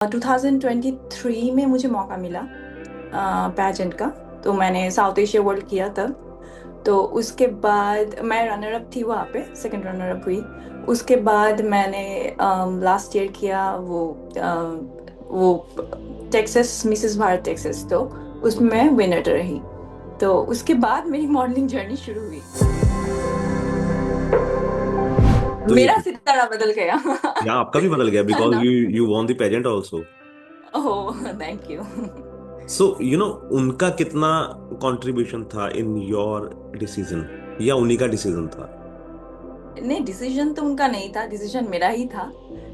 2023 में मुझे मौका मिला पैजेंट का। तो मैंने साउथ एशिया वर्ल्ड किया तब। तो उसके बाद मैं रनर अप थी वहाँ पे, सेकंड रनर अप हुई। उसके बाद मैंने लास्ट ईयर किया वो टेक्सास, मिसेस भारत टेक्सास। तो उसमें मैं विनर रही। तो उसके बाद मेरी मॉडलिंग जर्नी शुरू हुई। तो मेरा सितारा बदल गया। यहाँ आपका भी बदल गया है बिकॉज ना। You won the pageant also. Oh, thank you. So उनका कितना कंट्रीब्यूशन था इन योर डिसीजन, या उन्हीं का डिसीजन था? नहीं, डिसीजन तो उनका नहीं था, डिसीजन मेरा ही था।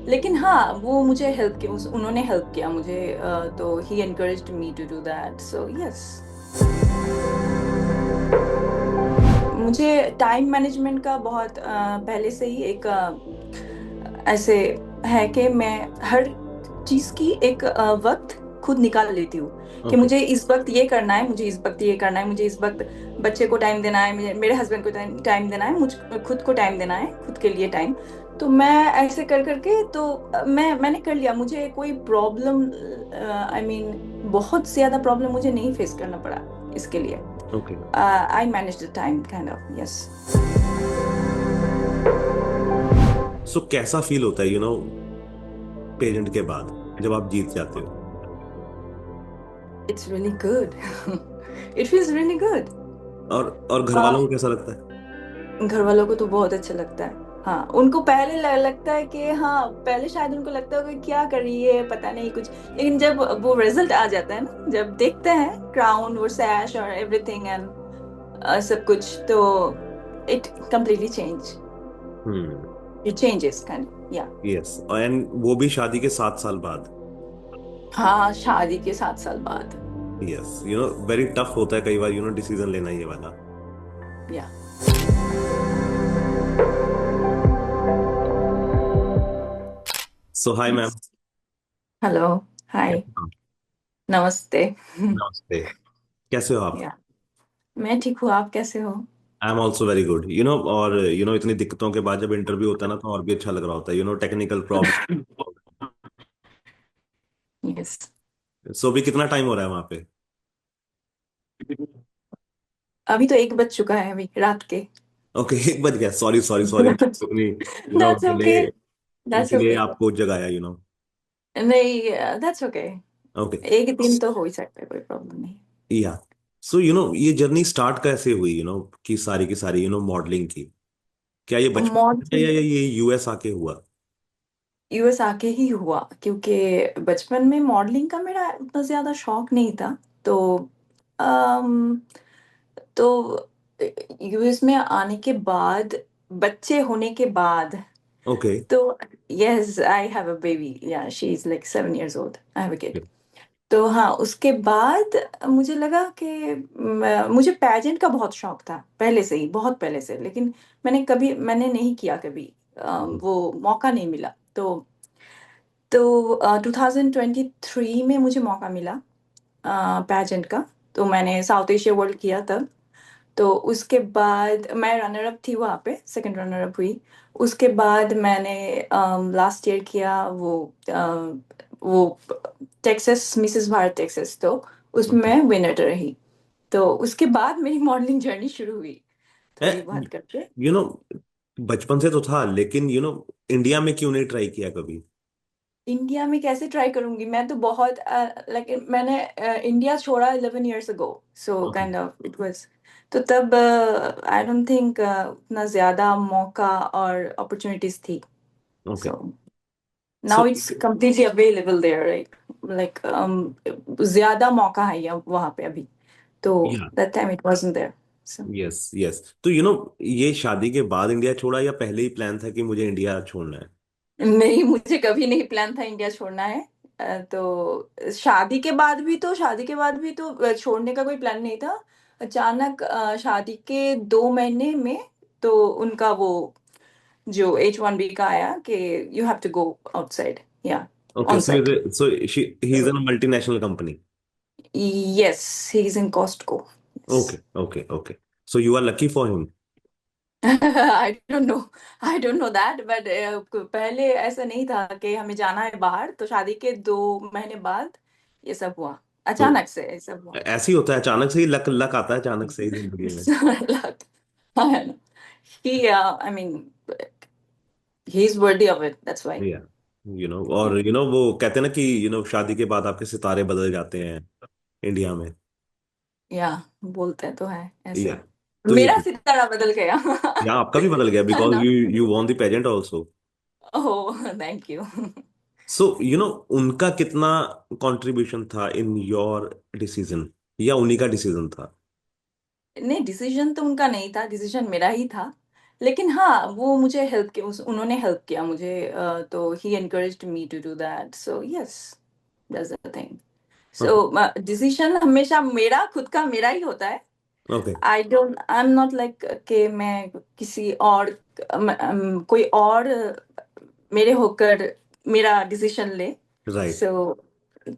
लेकिन हाँ, वो मुझे हेल्प किया, उन्होंने हेल्प किया मुझे। तो he encouraged me to do that, so yes. मुझे टाइम मैनेजमेंट का बहुत पहले से ही एक ऐसे है कि मैं हर चीज की एक वक्त खुद निकाल लेती हूँ कि ओके। मुझे इस वक्त ये करना है, मुझे इस वक्त ये करना है, मुझे इस वक्त बच्चे को टाइम देना है, मेरे हस्बैंड को टाइम देना है, मुझ खुद को टाइम देना है, खुद के लिए टाइम। तो मैं ऐसे कर करके तो मैंने कर लिया। मुझे कोई प्रॉब्लम, आई मीन बहुत ज्यादा प्रॉब्लम मुझे नहीं फेस करना पड़ा इसके लिए। Okay. I manage the time kind of, yes. So कैसा फील होता है पेजेंट के बाद जब आप जीत जाते हो? It's really good. It feels really good. और घर वालों को कैसा लगता है? घर वालों को तो बहुत अच्छा लगता है। हाँ, उनको पहले लगता है कि हाँ, पहले शायद उनको लगता होगा कि क्या कर रही है, पता नहीं कुछ। लेकिन जब वो रिजल्ट आ जाता है ना, जब देखते हैं क्राउन, वो सैश और एवरीथिंग एंड सब कुछ, तो it completely change, hmm. It changes kind, या। यस, एंड वो भी शादी के 7 साल बाद। हाँ, शादी के 7 साल बाद। यस, वेरी टफ होता है कई बार डिसीजन लेना ये वाला। या। सो हाय मैम। हेलो। हाय। नमस्ते। नमस्ते। कैसे हो आप? या, मैं ठीक हूँ, आप कैसे हो? I am also very good. और इतनी दिक्कतों के बाद जब इंटरव्यू होता है ना, तो और भी अच्छा लग रहा होता है, टेक्निकल प्रॉब्लम। यस। सो अभी कितना टाइम हो रहा है वहां पे? अभी तो 1 बज चुका है, अभी रात के। ओके, 1 बज गया। सॉरी सॉरी सॉरी, अपनी that's delay okay. That's delay okay. आपको जगाया। नहीं, दैट्स ओके। ओके। एक दिन तो हो ही सकता है, कोई प्रॉब्लम नहीं। या सो ये जर्नी स्टार्ट कैसे हुई, की सारी मॉडलिंग की? क्या ये बचपन से मॉडलिंग या ये यूएस आके हुआ? यूएस आके ही हुआ, क्योंकि बचपन में मॉडलिंग का मेरा उतना ज्यादा शौक नहीं था। तो अम, तो यूएस में आने के बाद, बच्चे होने के बाद, ओके। तो yes, I have a baby, yeah she is like 7 years old, I have a kid. तो हाँ, उसके बाद मुझे लगा कि मुझे पैजेंट का बहुत शौक था पहले से ही, बहुत पहले से। लेकिन मैंने नहीं किया कभी। वो मौका नहीं मिला। तो 2023 में मुझे मौका मिला पैजेंट का। तो मैंने साउथ एशिया वर्ल्ड किया तब। तो उसके बाद मैं रनर अप थी वहाँ पे, सेकंड रनर अप हुई। उसके बाद मैंने लास्ट ईयर किया वो टेक्सास, मिसेस भारत टेक्सास। तो उसमें ओके। मैं विनर रही। तो उसके बाद मेरी मॉडलिंग जर्नी शुरू हुई, थोड़ी बहुत करके। यू नो बचपन से तो था, लेकिन इंडिया में क्यों नहीं ट्राई किया कभी? इंडिया में कैसे ट्राई करूंगी, मैं तो बहुत लाइक मैंने इंडिया छोड़ा 11 years ago। So okay. Kind of it was. तो तब आई डोंट थिंक उतना ज्यादा मौका और अपॉर्चुनिटीज थी। Okay. So so now it's completely available there, like ज्यादा मौका है यहाँ वहाँ पे अभी। तो या that time it wasn't there, so yes yes, तो ये शादी के बाद इंडिया छोड़ा या पहले ही प्लान था कि मुझे इंडिया छोड़ना है? नहीं, मुझे कभी नहीं प्लान था इंडिया छोड़ना है। तो शादी के बाद भी तो छोड़ने का कोई प्लान नहीं था। अचानक शादी के 2 महीने में तो उनका वो जो H1B का आया कि you have to go outside, yeah okay. On site. So he is in multinational company? Yes, he is in Costco. Okay okay okay. So you are lucky for him. I don't know that, but पहले ऐसा नहीं था कि हमें जाना है बाहर, तो शादी के 2 महीने बाद ये सब हुआ। तो अचानक से ये सब हुआ। ऐसे ही होता है, अचानक से ही लक लक आता है अचानक से ही जिंदगी में। Luck. I know. I mean, he's worthy of it. That's why. या Yeah. और वो कहते हैं ना कि शादी के बाद आपके सितारे बदल जाते हैं इंडिया में। या बोलते तो है या ऐसे। तो मेरा सितारा बदल गया। या आपका भी बदल गया है बिकॉज ना? You won the pageant also. Oh, thank you. So उनका कितना कंट्रीब्यूशन था इन योर डिसीजन, या उन्हीं का डिसीजन था? नहीं, डिसीजन तो उनका नहीं था, डिसीजन मेरा ही था। लेकिन हाँ, वो मुझे हेल्प किया, उन्होंने हेल्प किया मुझे, तो he encouraged me to do that, so yes, that's the thing. Okay. So decision हमेशा मेरा खुद का मेरा ही होता है। Okay. I am not like कि मैं किसी और, कोई और मेरे होकर मेरा डिसीजन ले। राइट। सो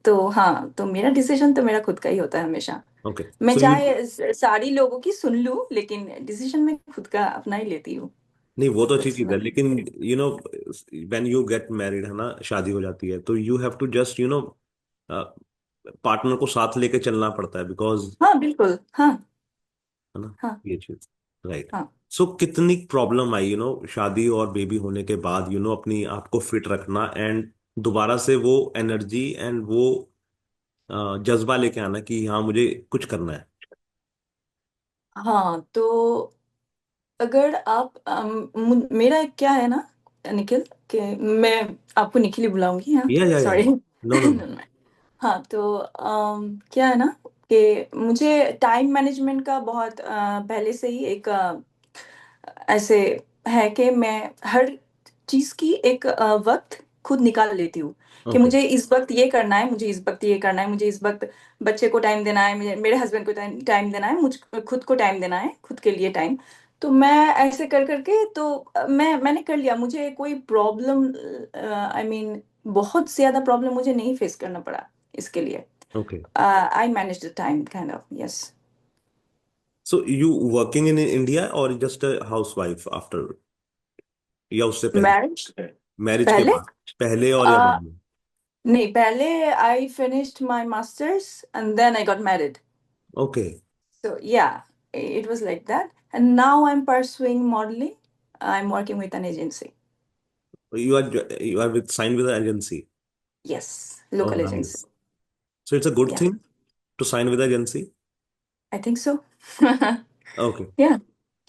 तो हाँ, तो मेरा डिसीजन तो मेरा खुद का ही होता है हमेशा। ओके। मैं सो यू चाहे सारी लोगों की सुन लूं, लेकिन डिसीजन मैं खुद का अपना ही लेती हूँ। नहीं, वो तो अच्छी That's चीज है, not- लेकिन व्हेन यू गेट मैरिड है ना, शादी हो जाती है, तो you have to just partner को साथ लेके चलना पड़ता है बिकॉज, हाँ, बिल्कुल, हाँ। है ना, हाँ। ये चीज। राइट। हाँ। सो कितनी प्रॉब्लम आई शादी और बेबी होने के बाद, अपनी आप को फिट रखना एंड दोबारा से वो एनर्जी एंड वो जज्बा लेके आना कि हाँ मुझे कुछ करना है। हाँ, तो अगर आप मेरा क्या है ना, निखिल, कि मैं आपको निखिल ही बुलाऊंगी, हाँ। या सॉरी। No no no. हाँ, तो क्या है ना, कि मुझे टाइम मैनेजमेंट का बहुत पहले से ही एक ऐसे है कि मैं हर चीज़ की एक वक्त खुद निकाल लेती हूँ, कि ओके। मुझे इस वक्त ये करना है, मुझे इस वक्त ये करना है, मुझे इस वक्त बच्चे को टाइम देना है, मुझे मेरे हस्बैंड को टाइम टाइम देना है, मुझ खुद को टाइम देना है, खुद के लिए टाइम। तो मैं ऐसे कर करके, तो मैंने कर लिया, मुझे कोई प्रॉब्लम, आई मीन बहुत ज़्यादा प्रॉब्लम मुझे नहीं फेस करना पड़ा इसके लिए। Okay. I manage the time kind of, yes. So you working in India और जस्ट हाउस वाइफ आफ्टर, या उससे पहले, मैरिज मैरिज के पहले, बाद, पहले और या uh, बाद में? नहीं, पहले I finished my masters and then I got married. Okay. So yeah, it was like that. And now I'm pursuing modeling. I'm working with an agency. You are with sign with agency? Yes, oh local agency. Nice. So it's a good Yeah, thing to sign with agency? I think so. Okay. Yeah,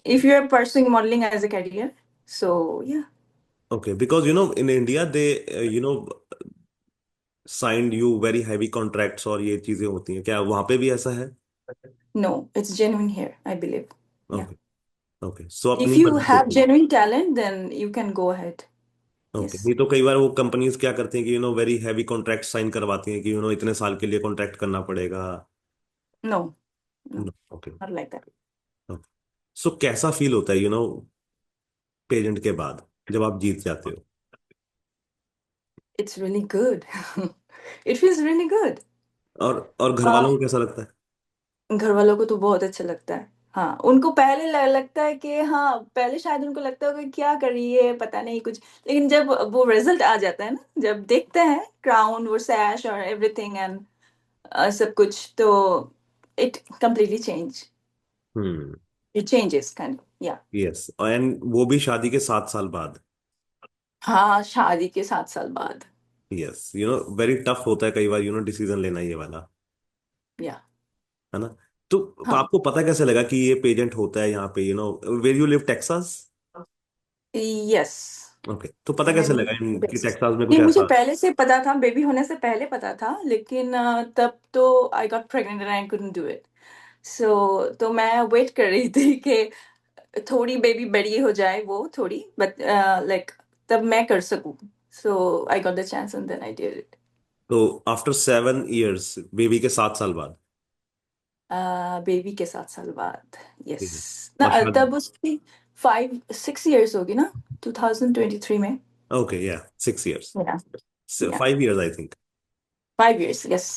if you're pursuing modeling as a career, so yeah. Okay, because in India they signed U very heavy contracts और ये चीजें होती हैं, क्या वहां पे भी ऐसा है? No, it's genuine here, I believe. Yeah. Okay. Okay, so If अपनी you मर्जी have होती है। genuine talent, then you can go ahead. Okay, Yes. नहीं तो कई बार वो कंपनीज क्या करती हैं कि वेरी हैवी कॉन्ट्रैक्ट साइन करवाती हैं कि इतने साल के लिए कॉन्ट्रैक्ट करना पड़ेगा। No, no, okay. not like that. सो कैसा फील होता है पेजेंट के बाद जब आप जीत जाते हो? It's really good. It feels really good. और घर वालों Uh, को कैसा लगता है? घर वालों को तो बहुत अच्छा लगता है। हाँ, उनको पहले लगता है कि हाँ, पहले शायद उनको लगता होगा कि क्या कर रही है, पता नहीं कुछ। लेकिन जब वो रिजल्ट आ जाता है ना, जब देखते हैं क्राउन, वो सैश और एवरीथिंग एंड सब कुछ, तो it completely hmm. It changes kind, या। यस, एंड वो भी शादी के 7 साल बाद। हाँ, शादी के 7 साल बाद। यस, वेरी टफ होता है कई बार डिसीजन लेना ये वाला, या। है ना? तो हाँ। आपको पता कैसे लगा कि ये पेजेंट होता है यहाँ पे, where you live, Texas? Yes. Okay, तो पता कैसे लगा कि Yes. टेक्सास में कुछ नहीं, मुझे ऐसा? पहले से पता था, बेबी होने से पहले पता था, लेकिन तब तो I got pregnant and I couldn't do it. तो मैं वेट कर रही थी कि थोड़ी बेबी बड़ी हो जाए, वो थोड़ी, बट लाइक तब मैं कर सकूं। So I got the chance and then I did it. तो आफ्टर 7 इयर्स, बेबी के 7 साल बाद? बेबी के 7 साल बाद, यस। ठीक है। और शायद, तब उसकी 5-6 इयर्स होगी ना, 2023 में। ओके, या 6 इयर्स, या। या, 5 years I think. 5 years, yes.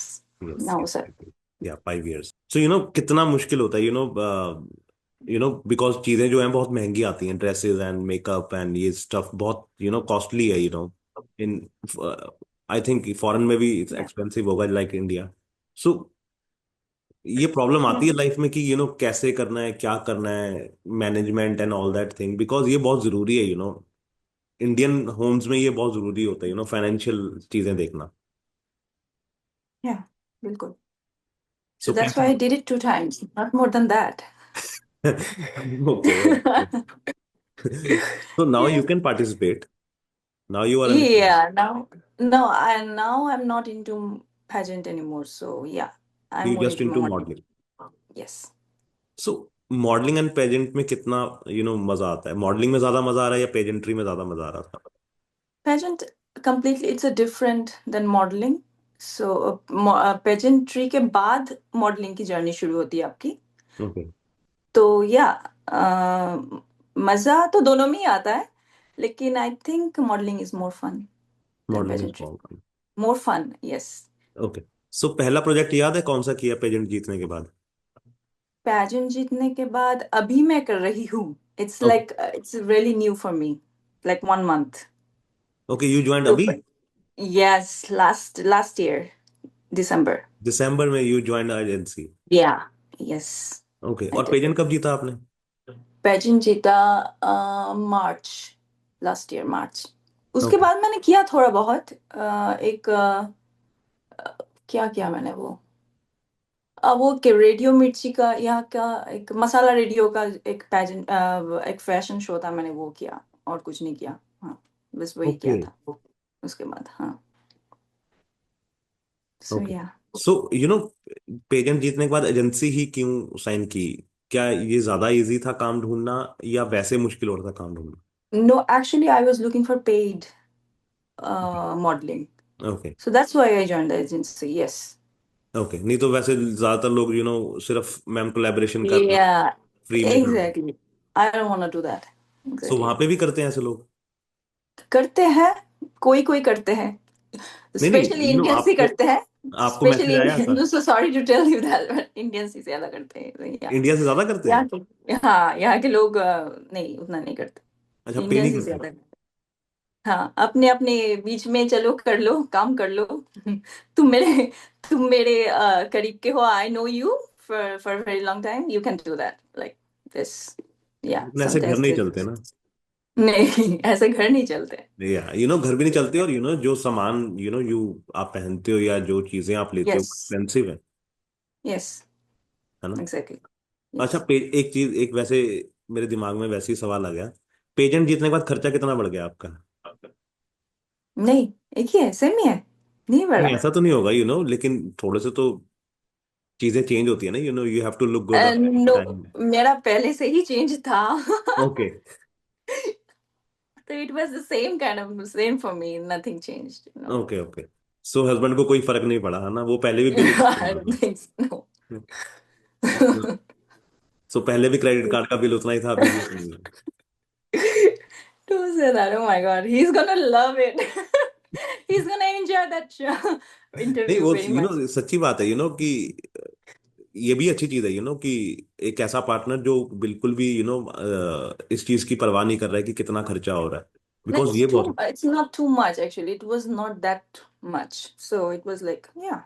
Yes, now sir. या 5 इयर्स। सो कितना मुश्किल होता है बिकॉज चीजें जो हैं बहुत महंगी आती हैं, ड्रेसेस एंड मेकअप एंड ये स्टफ बहुत कॉस्टली है, इन आई थिंक फॉरेन में भी Yeah. एक्सपेंसिव होगा लाइक इंडिया। सो ये प्रॉब्लम आती है Yeah. लाइफ में कि कैसे करना है, क्या करना है, management and all that thing, because ये बहुत जरूरी है, इंडियन होम्स में ये बहुत जरूरी होता है, फाइनेंशियल चीजें देखना। Yeah. बिल्कुल. So सो that's कैसे? why I did it 2 times, not more than that. Okay, okay. So now you Yes. can participate. Now you are an Yeah. Now, no, now I'm not into pageant anymore. So yeah, I'm you more just into into modeling. modeling. Yes. So modelling and pageant में कितना मजा आता है? Modelling में ज्यादा मजा आ रहा है या पेजेंट्री में ज्यादा मजा आ रहा था? Pageant completely it's a different than modeling. So pageantry के बाद modeling की जर्नी शुरू होती है आपकी. ओके। तो या मजा तो दोनों में ही आता है, लेकिन I think modelling is more fun than modelling is pageantry. Modelling. More fun, yes. Okay. So पहला प्रोजेक्ट याद है कौन सा किया पेजेंट जीतने के बाद? पैजेंट जीतने के बाद अभी मैं कर रही हूँ. It's okay. Like it's really new for me, like 1 month. Okay, you joined तो अभी? यस, लास्ट ईयर दिसंबर. दिसंबर में यू ज्वाइंट एजेंसी? या. यस. ओके, आई और डिड. पेजेंट कब जीता आपने? पेजेंट जीता मार्च, लास्ट ईयर मार्च. उसके ओके। बाद मैंने किया थोड़ा बहुत. एक क्या किया मैंने वो, वो कि रेडियो मिर्ची का यहाँ का एक मसाला रेडियो का एक पैजेंट, एक फैशन शो था, मैंने वो किया और कुछ नहीं किया. हाँ, बस वही ओके। किया था उसके बाद. हाँ. So okay. या. सो पेजेंट जीतने के बाद एजेंसी ही क्यों साइन की? क्या ये ज्यादा इजी था काम ढूंढना, या वैसे मुश्किल हो रहा था काम ढूंढना? No, actually I was looking for paid modelling. Okay. So that's why I joined the agency. Yes. Okay, नहीं तो वैसे ज्यादातर लोग सिर्फ मैम कोलैबोरेशन कर रहे हैं, या. फ्री में कर रहे हैं। Exactly. I don't want to do that. So exactly. वहां पे भी करते हैं ऐसे लोग? करते हैं, कोई कोई करते हैं. नहीं स्पेशली नहीं, इंडियंस ही आपको करते हैं. आपको स्पेशली मैसेज आया था? Indian. So sorry to tell you that, but Indians ही ज्यादा करते हैं. या. इंडिया से ज्यादा करते हैं? यहाँ के, हाँ, यहाँ के लोग नहीं उतना नहीं करते. अच्छा, पे नहीं इंडियंस ही करते? ज्यादा करते. हाँ, अपने अपने बीच में चलो, कर लो काम कर लो. तुम मेरे करीब के हो. I know you for very long time. You can do that like this. या, लेकिन ऐसे घर समटाइम्स नहीं चलते दिस. ना। नहीं, ऐसे घर नहीं चलते. या घर भी नहीं चलते, और जो सामान आप पहनते हो या जो चीजें आप लेते हो यस. Expensive yes. है ना? एग्जैक्टली. अच्छा, यस. एक चीज, एक वैसे मेरे दिमाग में वैसे ही सवाल आ गया, पेजेंट जीतने के बाद खर्चा कितना बढ़ गया आपका? नहीं, एक ही है, सेम ही है, नहीं नहीं, बढ़ा. ऐसा तो नहीं होगा लेकिन थोड़े से तो चीजें चेंज होती है ना, you have to look good no, time. मेरा पहले से ही चेंज था. ओके। तो it was the same kind of same for me, nothing changed. Okay. Okay. So husband को कोई फर्क नहीं पड़ा है ना, वो पहले भी bill I don't think so. सो पहले भी क्रेडिट कार्ड का बिल उतना ही था, अभी भी उतना ही है। Don't say that. Oh my God, he's gonna love it. He's gonna enjoy that नहीं, interview वो very much. सच्ची बात है, कि ये भी अच्छी चीज है, कि एक ऐसा पार्टनर जो बिल्कुल भी इस चीज की परवाह नहीं कर रहा है कि kiतना खर्चा हो रहा है, बिकॉज It's ये too. बहुत। It's not too much actually. It was not that much. So it was like, yeah.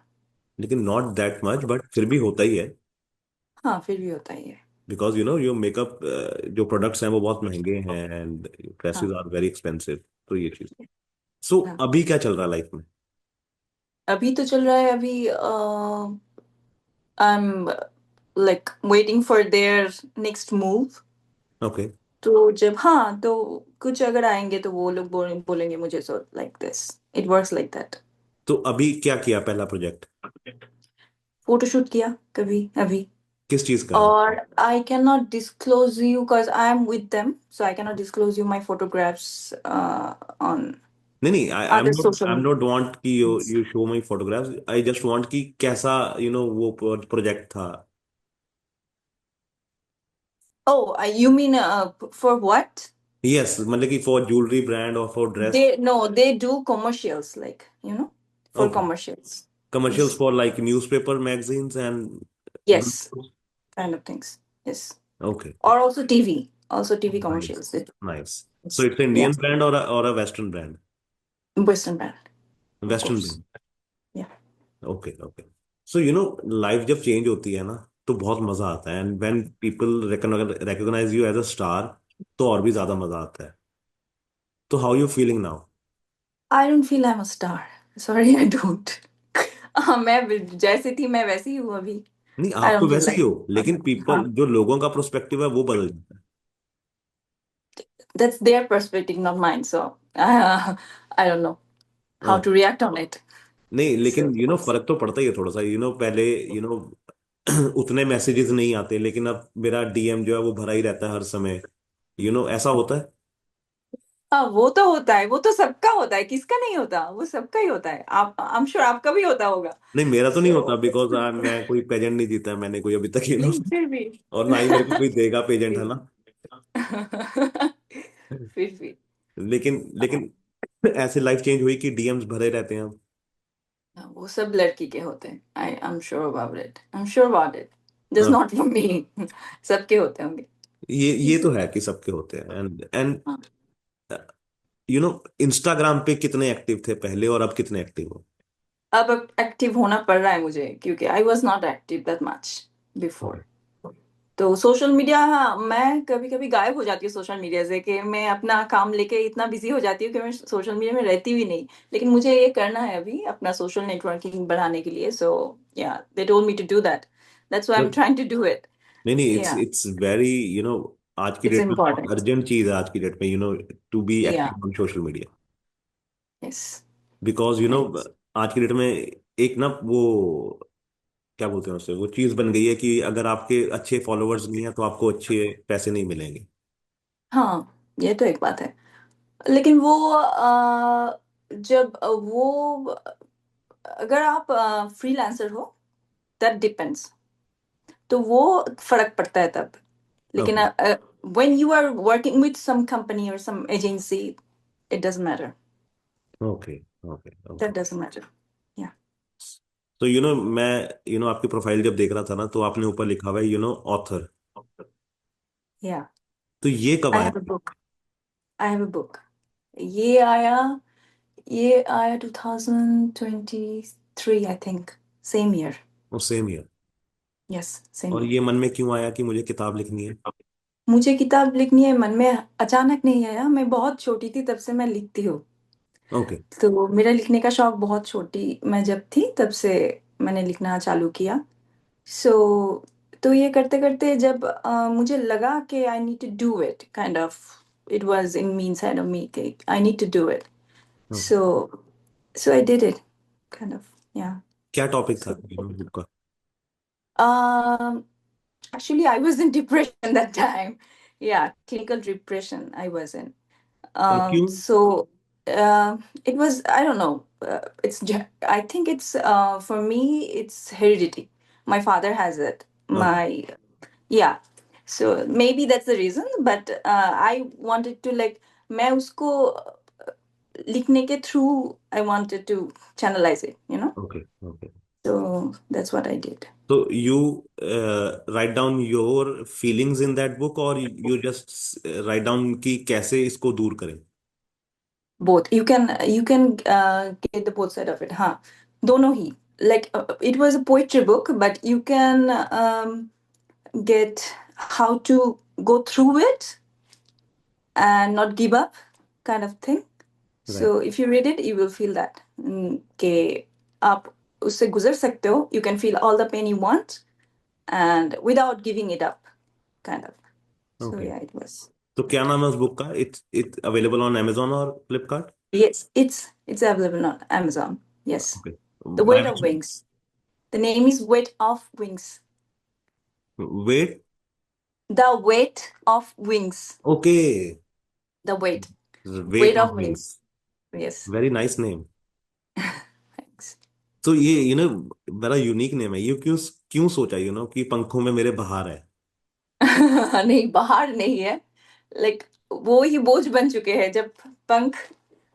लेकिन नॉट दैट मच, बट फिर भी होता ही है, हाँ, फिर भी होता ही है. बिकॉज यो मेकअप जो प्रोडक्ट्स हैं वो बहुत महंगे हैं, एंड ड्रेसेस हाँ. Are very expensive. तो ये चीज। सो हाँ. अभी क्या चल रहा है लाइफ में? अभी तो चल रहा है. अभी I'm like waiting for their next move. Okay. तो जब, हाँ, तो कुछ अगर आएंगे तो वो लोग बोलेंगे मुझे. So like this, it works like that. तो अभी क्या किया पहला प्रोजेक्ट? फोटोशूट किया कभी अभी. किस चीज का? और I can not disclose you because I am with them. So I can not disclose you my photographs on नहीं नहीं, I am other not social I am not media. Want कि you show my photographs, I just want कि कैसा वो project था। Oh, you mean for what? Yes, मतलब कि for jewellery brand और for dress? They no, they do commercials, like, for okay. commercials. Commercials Yes. For like newspaper, magazines and? Yes, kind of things. Yes. Okay. or also TV Nice. commercials. Nice. So It's, it's an yeah, Indian brand or a Western brand? Western brand, of Western course. brand. Yeah. Okay okay. So life जब change होती है ना, तो बहुत मजा आता है, and when people recognise you as a star, तो और भी ज्यादा मजा आता है. तो how you feeling now? I don't feel I'm a star. Sorry, I don't. मैं जैसी थी मैं वैसी ही हूँ अभी. नहीं, I आप तो don't feel वैसे ही like. हो, लेकिन पीपल, हाँ, जो लोगों का प्रोस्पेक्टिव है वो बदल जाता है. that's their perspective, not mine. So I don't know how हाँ. to react on it. नहीं, So लेकिन फर्क तो पड़ता ही है थोड़ा सा. पहले उतने मैसेजेस नहीं आते, लेकिन अब मेरा डीएम जो है वो भरा ही रहता है हर समय. ऐसा होता है. हाँ, वो तो होता है, वो तो सबका होता है, किसका नहीं होता, वो सबका ही होता है. आप आई एम श्योर आपका भी होता होगा. नहीं, मेरा तो नहीं So होता, बिकॉज मैं कोई पेजेंट नहीं जीता है मैंने कोई अभी तक. नहीं फिर भी. और ना ही मेरे को कोई देगा पेजेंट, है ना. फिर भी. लेकिन लेकिन ऐसे लाइफ चेंज हुई कि डीएम्स भरे रहते हैं अब. हाँ, वो सब लड़की के होते हैं. I am sure about it, I am sure about it. Just हाँ. Not for me. सबके होते होंगे. ये तो है कि सबके होते हैं. एंड एंड हाँ. इंस्टाग्राम पे कितने एक्टिव थे पहले और अब कितने एक्टिव हो? अब एक्टिव होना पड़ रहा है मुझे, क्योंकि I was not active that much okay. Before. तो सोशल मीडिया, हाँ, मैं कभी कभी गायब हो जाती हूँ सोशल मीडिया से, कि मैं अपना काम लेके इतना बिजी हो जाती हूँ कि मैं सोशल मीडिया में रहती भी नहीं. लेकिन मुझे ये करना है अभी अपना सोशल नेटवर्किंग बढ़ाने के लिए. So yeah they told me to do that. That's why I am trying to do it. नहीं नहीं, इट्स या, इट्स वेरी, आज की इट्स डेट में बहुत इम्पोर्टेंट. अर्जेंट चीज है, आज की डेट में, टू बी या. Active on social media. Yes. Because आज की डेट में एक ना वो, क्या बोलते हैं उसे, वो चीज बन गई है कि अगर आपके अच्छे फॉलोअर्स नहीं है तो आपको अच्छे पैसे नहीं मिलेंगे. हाँ, ये तो एक बात है. लेकिन वो जब वो अगर आप फ्रीलांसर हो, दैट डिपेंड्स. तो वो फर्क पड़ता है तब. लेकिन okay when you are working with some company or some agency, it doesn't matter. Okay okay That okay. doesn't matter. Yeah. तो मैं आपकी प्रोफाइल जब देख रहा था ना, तो आपने ऊपर लिखा हुआ है ऑथर. Yeah. तो ये कब I आया? have a book. I have a book. ये आया ये आया 2023, I think. Same year. वो सेम ईयर. Yes, same और year. ये मन में क्यों आया कि मुझे किताब लिखनी है? मुझे किताब लिखनी है, मन में अचानक नहीं आया. मैं बहुत छोटी थी तब से मैं लिखती हूँ. ओके तो मेरा लिखने का शौक बहुत छोटी मैं जब थी तब से मैंने लिखना चालू किया. सो तो ये करते करते जब मुझे लगा कि I need to do it, kind of, it was in me, inside of me, कि I need to do it. Okay. So so I did it, kind of. Yeah. क्या टॉपिक था सो बुक का? actually I was in depression that time. Yeah, clinical depression I was in. क्यों? So it was, I don't know. I think it's for me it's heredity. My father has it. Okay My Yeah. So maybe that's the reason. But I wanted to like मैं उसको लिखने के through I wanted to channelize it. Okay okay. So that's what I did. तो you write down your feelings in that book, और you just write down कि कैसे इसको दूर करें? Both. You can get the both side of it. हाँ, दोनों ही. Like it was a poetry book, but you can get how to go through it and not give up, kind of thing. Right. So if you read it, you will feel that कि आप उससे गुजर सकते हो. You can feel all the pain you want and without giving it up, kind of. So okay. yeah, it was. तो क्या नाम है उस बुक का? इट्स अवेलेबल ऑन अमेजोन और Flipkart? Yes, it's available on Amazon. Yes. Okay. The by Weight of Wings. The name is Weight of Wings. Weight. The Weight of Wings. Okay. The Weight. Weight Weight of of Wings. Wings. Yes. Very nice name. Thanks. तो ये बड़ा unique name है. ये क्यों क्यों सोचा कि पंखों में मेरे बहार है? नहीं, बाहर नहीं है. लाइक वो ही बोझ बन चुके हैं. जब पंख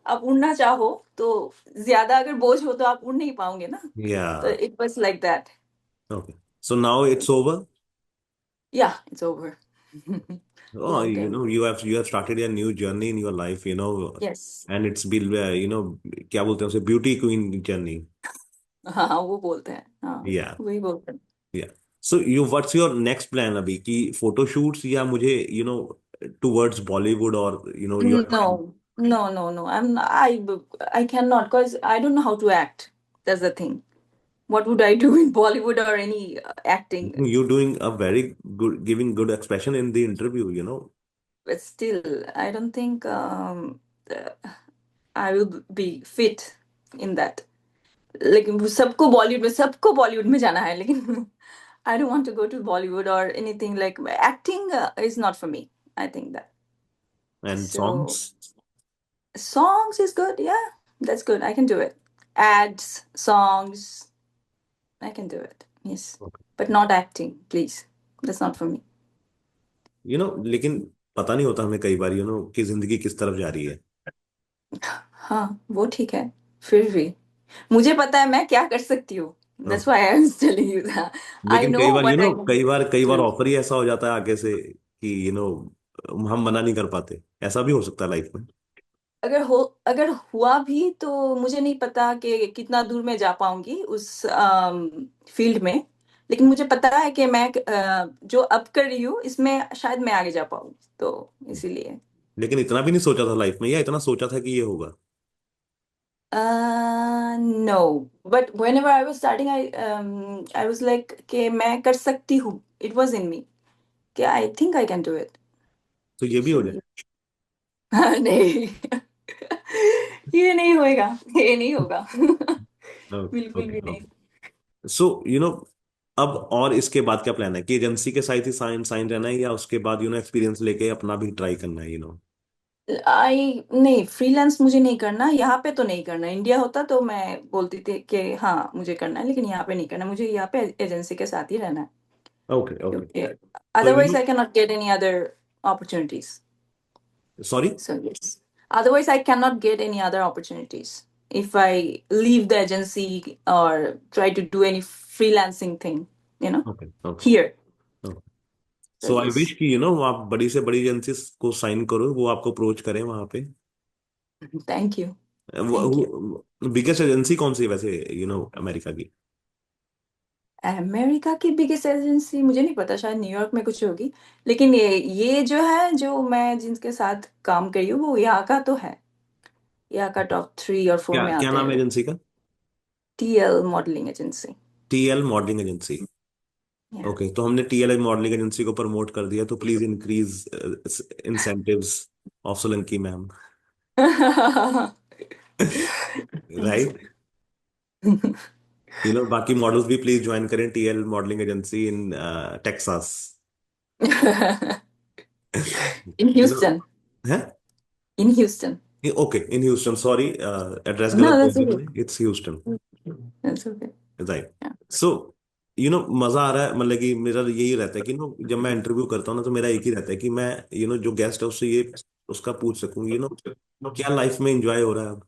आप उड़ना चाहो तो ज्यादा अगर बोझ हो तो आप उड़ नहीं पाओगे ना. या. तो it was like that. Okay. So now it's over. Yeah, it's over. Oh, long time. you have started a new journey in your life, yes. and it's been, क्या बोलते हैं उसे, ब्यूटी क्वीन जर्नी. हाँ हाँ, वो बोलते हैं, हाँ या. वही बोलते या. So what's your next plan अभी, कि फोटो शूट्स, या मुझे टुवर्ड्स बॉलीवुड, और हैं। Your. No no no no, I can not, because I don't know how to act, that's the thing. What would I do in Bollywood or any acting? You're doing a very good, giving good expression in the interview. But still, I don't think I will be fit in that. लेकिन सबको बॉलीवुड में जाना है, लेकिन I don't want to go to Bollywood or anything like acting is not for me. I think that. And So songs. songs is good, yeah, that's good. I can do it. Ads, songs, I can do it. Yes, Okay. but not acting, please. That's not for me. लेकिन पता नहीं होता हमें कई बार, कि जिंदगी किस तरफ जा रही है. हाँ, वो ठीक है। फिर भी मुझे पता है मैं क्या कर सकती हूँ। हाँ. That's why I was telling you that. I लेकिन know कई बार what I can कई बार do. ऑफर ही ऐसा हो जाता है आगे से, कि हम मना नहीं कर पाते. ऐसा भी हो सकता है लाइफ में. अगर हुआ भी तो मुझे नहीं पता कि कितना दूर मैं जा पाऊंगी उस फील्ड में। लेकिन मुझे पता है कि मैं जो अब कर रही हूँ इसमें शायद मैं आगे जा पाऊँ, तो इसीलिए। लेकिन इतना भी नहीं सोचा था लाइफ में, या इतना सोचा था कि ये होगा. No, but whenever I was starting I was like कि मैं कर सकती हूँ, इट वाज इन मी, कि I think I can do it. तो ये भी हो जाए. सो नहीं, ये नहीं होएगा, ये नहीं होगा। ओके, बिल्कुल ओके, भी नहीं। ओके. सो अब और इसके बाद क्या प्लान है, कि एजेंसी के साथ ही साइन साइन रहना है, या उसके बाद एक्सपीरियंस लेके अपना भी ट्राई करना है. आई नहीं, फ्रीलांस मुझे नहीं करना, यहाँ पे तो नहीं करना। इंडिया होता तो मैं बोलती थी कि हाँ मुझे करना है, लेकिन यहाँ पे नहीं करना, मुझे यहाँ पे एजेंसी के साथ ही रहना है। Okay, okay. क्योंकि तो otherwise I cannot get any other opportunities. Sorry. So yes, otherwise I cannot get any other opportunities if I leave the agency or try to do any freelancing thing, you know, okay, okay, here. Okay. So so I wish yes, कि आप बड़ी से बड़ी agency को sign करो, वो आपको approach करें वहां पे. thank you, thank you. Biggest agency कौन सी है वैसे, अमेरिका की? अमेरिका की बिगेस्ट एजेंसी मुझे नहीं पता, शायद न्यूयॉर्क में कुछ होगी। लेकिन ये जो है, जो मैं जिनके साथ काम करी हूँ, वो यहाँ का तो है। यहाँ का टॉप 3 और 4 क्या में क्या आते नाम है हैं। एजेंसी का? TL modelling agency. TL modelling agency. Yeah. Okay, तो हमने टीएल मॉडलिंग एजेंसी को प्रमोट कर दिया, तो please increase incentives of Solanki ma'am. Right. बाकी मॉडल्स भी प्लीज ज्वाइन करें TL modelling agency in Texas. In you know Houston. है. In Houston. Okay, in Houston, sorry. Address no, गलत बोल दैट्स दिया ओके, मैंने, it's Houston. That's okay. Right. So मजा आ रहा है, मतलब कि मेरा यही रहता है कि जब मैं इंटरव्यू करता हूँ ना, तो मेरा एक ही रहता है कि मैं जो गेस्ट है उससे ये उसका पूछ सकूं, क्या लाइफ में एंजॉय हो रहा है अब.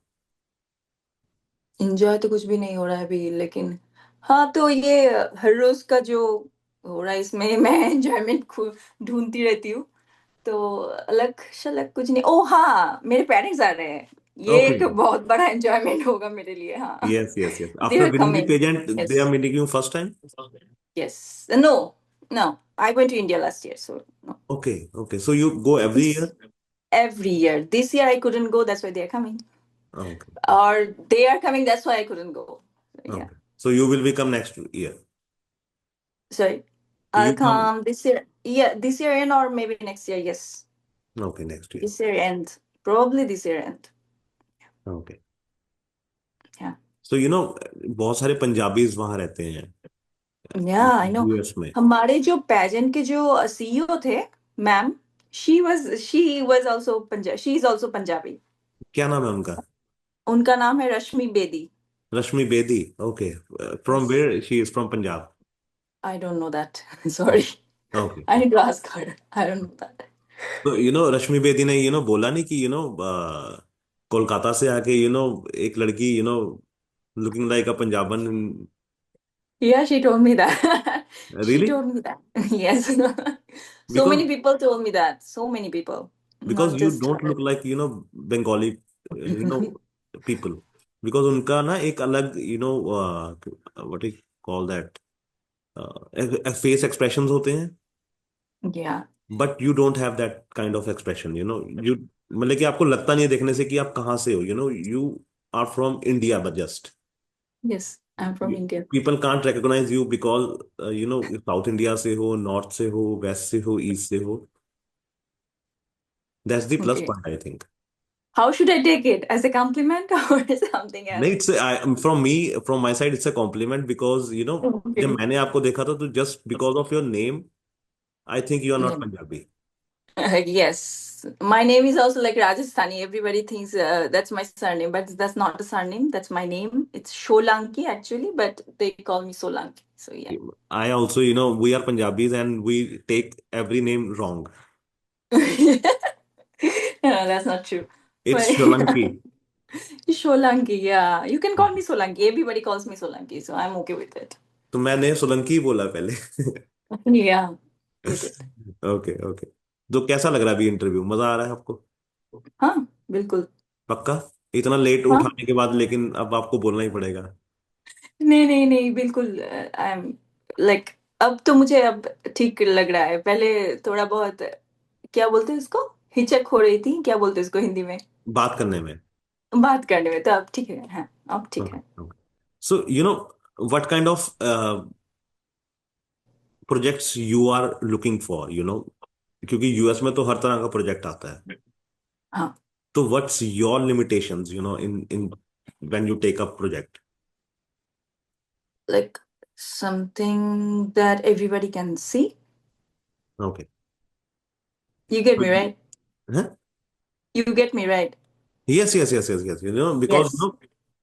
इंजॉय तो कुछ भी नहीं हो रहा है अभी, लेकिन हाँ, तो ये हर रोज का जो हो रहा है इसमें मैं एंजॉयमेंट ढूंढती रहती हूँ। तो अलग शलग कुछ नहीं। ओ हाँ, मेरे पेरेंट्स आ रहे हैं, ये ओके. एक बहुत बड़ा एंजॉयमेंट होगा मेरे लिए। हाँ, yes, yes, yes. They after are winning the coming. Pageant, they are yes, meeting you first time. Yes. No, no, I went to India last year, so no. Okay, okay. So you go every year. Every year. This year I couldn't go, that's why they are coming. Okay, Or they are coming, that's why I couldn't go. Yeah. Okay. So you will be come next year. Sorry. You I'll come. come this year. Yeah, this year end or maybe next year. Yes. Okay, next year. This year end. Probably this year end. Okay. Yeah. सो बहुत सारे Punjabis वहां रहते हैं, Yeah, I know. US में. हमारे जो pageant के जो सीईओ थे, ma'am, she was also Punjab. She is also Punjabi. क्या नाम है उनका? उनका नाम है Rashmi Bedi. Rashmi Bedi. Okay. From Yes. Where she is? From Punjab. I don't know that. Sorry. Okay. I need to ask her. I don't know that. तो रश्मि बेदी ने बोला नहीं कि कोलकाता से आके एक लड़की looking like a Punjaban. Yeah, she told me that. She really? told me that. Yes. So because many people told me that. So many people, because not you just don't her. Look like Bengali people, because उनका ना एक अलग what is call that face expressions होते हैं, Yeah. But you don't have that kind of expression, you मतलब कि आपको लगता नहीं है देखने से कि आप कहाँ से हो, you are from India, but just Yes, I'm from India. People can't recognise you because south India से हो, नॉर्थ से हो, वेस्ट से हो, ईस्ट से हो। That's the plus Okay. Point I think. How should I take it? As a compliment or something नहीं, else? It's from me, from my side it's a compliment, because जब Okay. मैंने आपको देखा था तो just because of your name I think you are not Yeah. Punjabi. Yes. My name is also like Rajasthani. Everybody thinks that's my surname, but that's not a surname. That's my name. It's Sholanki actually, but they call me Solanki. So yeah. I also, we are Punjabis and we take every name wrong. No, that's not true. It's But Sholanki. Sholanki, yeah. You can call me Solanki. Everybody calls me Solanki, so I'm okay with it. तो मैंने सोलंकी ही बोला पहले। Yeah, you did. Okay okay. तो कैसा लग रहा है अभी इंटरव्यू, मजा आ रहा है आपको? हाँ, बिल्कुल। पक्का? इतना लेट हाँ, उठाने के बाद लेकिन अब आपको बोलना ही पड़ेगा। नहीं नहीं नहीं, बिल्कुल। आई एम लाइक, अब तो मुझे अब ठीक लग रहा है। पहले थोड़ा बहुत, क्या बोलते हैं उसको, हिचक हो रही थी, क्या बोलते हैं उसको हिंदी में, बात करने में। बात करने में। तो अब ठीक है, हाँ, अब ठीक ओके है। Okay. So what kind of projects you are looking for, क्योंकि यूएस में तो हर तरह का प्रोजेक्ट आता है। हाँ, तो what's your limitations in when you take up project? Like something that everybody can see. Okay. You get me right? You get me right? Yes yes yes yes yes, because yes.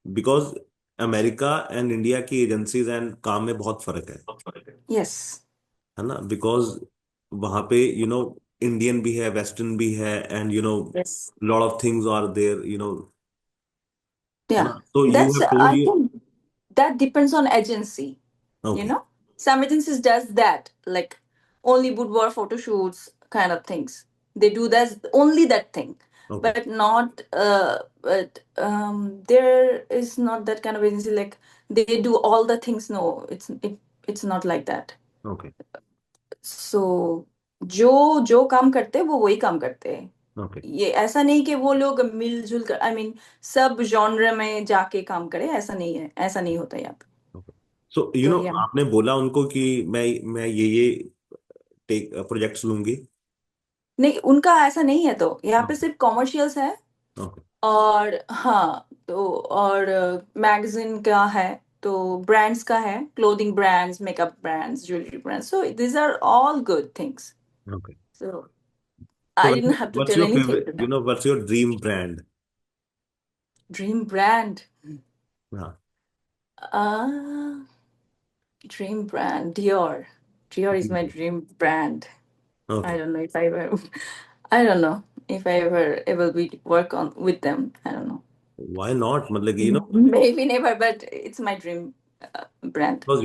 Because America and India की agencies and काम में बहुत फर्क yes. है ना, because वहां पे Indian भी है, वेस्टर्न भी है, and yes. Lot of things are there, है Yeah, ना, तो you that's, have told I you. think that depends on agency. You okay know, some agencies does that, like only boudoir photo shoots kind of things. They do that, only that thing, okay but not. But there is not that kind of agency. Like they do all the things. No, it's not like that. Okay So जो जो काम करते हैं वो वही काम करते हैं। ओके ये ऐसा नहीं कि वो लोग मिलजुल कर, आई मीन, सब जॉनर में जाके काम करे। ऐसा नहीं है, ऐसा नहीं होता यहाँ पे। ओके। सो तो या, आपने बोला उनको कि मैं ये टेक प्रोजेक्ट्स लूंगी। नहीं, उनका ऐसा नहीं है। तो यहाँ पे ओके सिर्फ कॉमर्शियल्स है। ओके और हाँ, तो और मैगजीन का है, तो ब्रांड्स का है, clothing brands, makeup brands, jewellery brands. So these are all good things. Okay. So तो I didn't have to what's tell your anything favourite, to them. What's your dream brand? Dream brand, हाँ। Dream brand, Dior. Dior is my dream brand. I okay. don't know if I ever, I don't know if I ever able be work on with them. I don't know. Why not, मतलब कि Maybe never, but it's my dream brand. because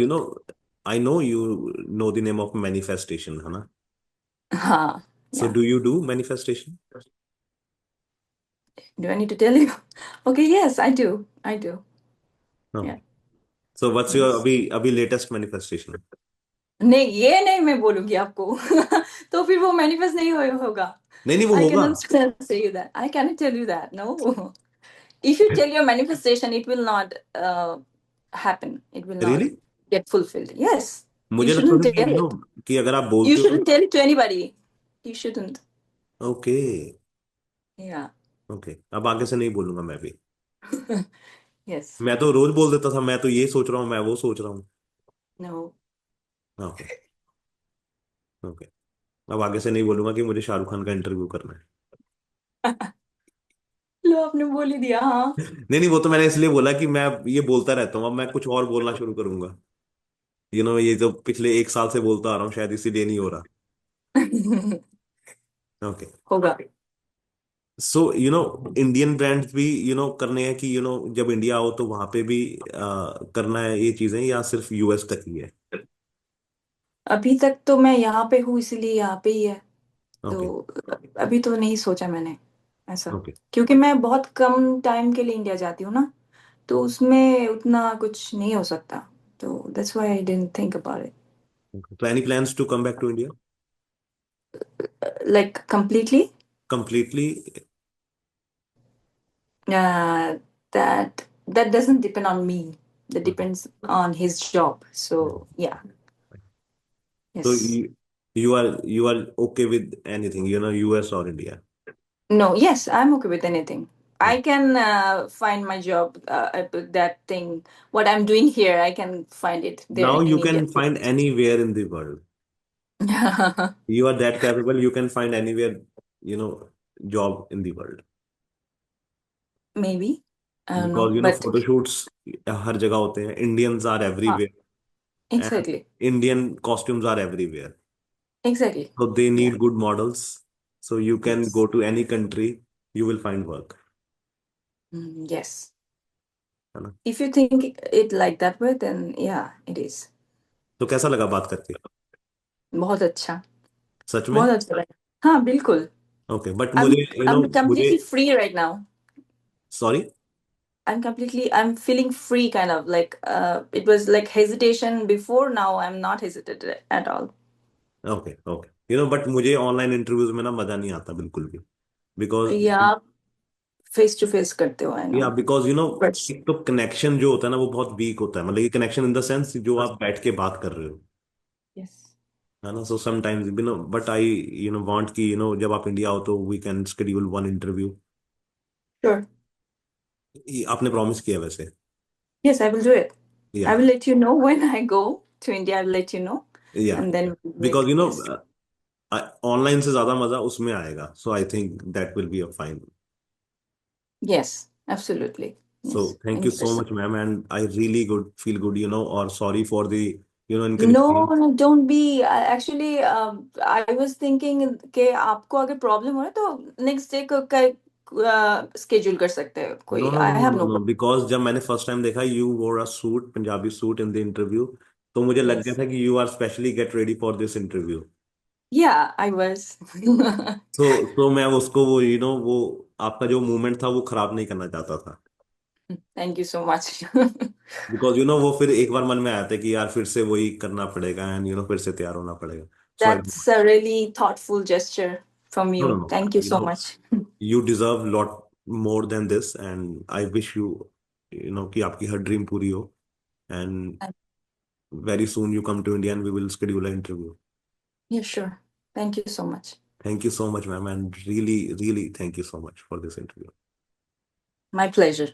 I know you know the name of manifestation, है ना? Huh. So Yeah. do you do manifestation? Do I need to tell you? Okay, yes, I do. I do. No. Yeah. So what's your Yes. अभी latest manifestation? नहीं, ये नहीं मैं बोलूंगी आपको। तो फिर वो मैनिफेस्ट नहीं होगा। नहीं नहीं, वो I होगा। cannot say you that. I cannot tell you that. No. If you tell your manifestation, it will not happen. It will not Really? get fulfilled. Yes. You मुझे लगता shouldn't था tell it. कि अगर आप You बोलते हो shouldn't tell it to anybody. You shouldn't. Okay Yeah. Okay, अब आगे से नहीं बोलूंगा मैं भी। Yes. मैं तो रोज बोल देता था, मैं तो ये सोच रहा हूँ, मैं वो सोच रहा हूँ। No. Okay okay. अब आगे से नहीं बोलूंगा कि मुझे शाहरुख खान का इंटरव्यू करना है। लो, आपने बोल ही दिया, हाँ। नहीं नहीं, वो तो मैंने इसलिए बोला कि मैं ये बोलता रहता हूँ, अब मैं कुछ और बोलना शुरू करूंगा। ये तो पिछले एक साल से बोलता आ रहा हूँ, शायद इसीलिए नहीं हो रहा। ओके। होगा। सो इंडियन ब्रांड्स भी करने हैं कि जब इंडिया आओ तो वहां पे भी करना है ये चीजें, या सिर्फ यूएस तक ही है? अभी तक तो मैं यहाँ पे हूँ, इसलिए यहाँ पे ही है। ओके। तो अभी तो नहीं सोचा मैंने ऐसा, ओके। क्योंकि मैं बहुत कम टाइम के लिए इंडिया जाती हूँ ना, तो उसमें उतना कुछ नहीं हो सकता। तो that's why I didn't think about तो any plans to come back to India it like completely. completely? That that doesn't depend on me. That depends on his job. So yeah, So yes. you are okay with anything, US or India? No, yes, I'm okay with anything. Oh. I can find my job, that thing, what I'm doing here, I can find it there Now in you India can too. find anywhere in the world. You are that capable, you can find anywhere, you know, job in the world. Maybe. I don't Because know, but photo shoots हर जगह होते हैं. Indians are uh, everywhere and exactly, Indian costumes are everywhere. exactly. So they Yeah. need good models. So you can Yes. go to any country, you will find work. Yes. है ना? If you think it like that way, then yeah, it is. तो कैसा लगा बात करके? बहुत अच्छा, सच में? बहुत अच्छा लगा। हाँ, बिल्कुल। ओके, बट I'm मुझे I'm मुझे completely free right now. Sorry. I'm feeling free kind of like it was like hesitation before, now I'm not hesitated at all. Okay. Okay. But मुझे ऑनलाइन इंटरव्यूज में ना मजा नहीं आता बिल्कुल भी. बिकॉज या फेस टू फेस करते हो, आई नो। या बिकॉज बट एक तो कनेक्शन जो होता है ना वो बहुत वीक होता है, मतलब ये कनेक्शन इन द सेंस जो आप बैठ के बात कर रहे हो, यस, है ना. So sometimes but I want कि जब आप इंडिया हो तो we can schedule one interview. Sure. आपने प्रॉमिस किया वैसे. Yes, I will do it. Yeah. I will let you know when I go to India, I will let you know yeah. And then because meet. Yes. Online से ज्यादा मजा उसमें आएगा, so I think that will be a fine. Yes, absolutely. So yes, thank you so 100%। much, ma'am, and I really good feel good, or sorry for the No, inconvenience. no, don't be. Actually, I was thinking कि आपको अगर problem हो ना तो next day का schedule कर सकते हैं No, कोई, no, no, I no, have no, no no. Because जब मैंने फर्स्ट टाइम देखा you wore a suit, Punjabi suit in the interview, तो मुझे लग गया प्रॉब्लम। था कि you are specially get ready for this interview. Yeah, I was. तो मैं उसको वो वो आपका जो मूवमेंट था वो खराब नहीं करना चाहता था. Thank you so much. Because वो फिर एक बार मन में आया था कि यार फिर से वही करना पड़ेगा एंड फिर से तैयार होना पड़ेगा. So I. That's a really thoughtful gesture from no, you, no, no. Thank you you so no much. You deserve lot more than this and I wish you कि आपकी हर ड्रीम पूरी हो. And very soon you come to India and we will schedule a interview. Yeah sure, thank you so much. Thank you so much, ma'am, and really, really thank you so much for this interview. My pleasure.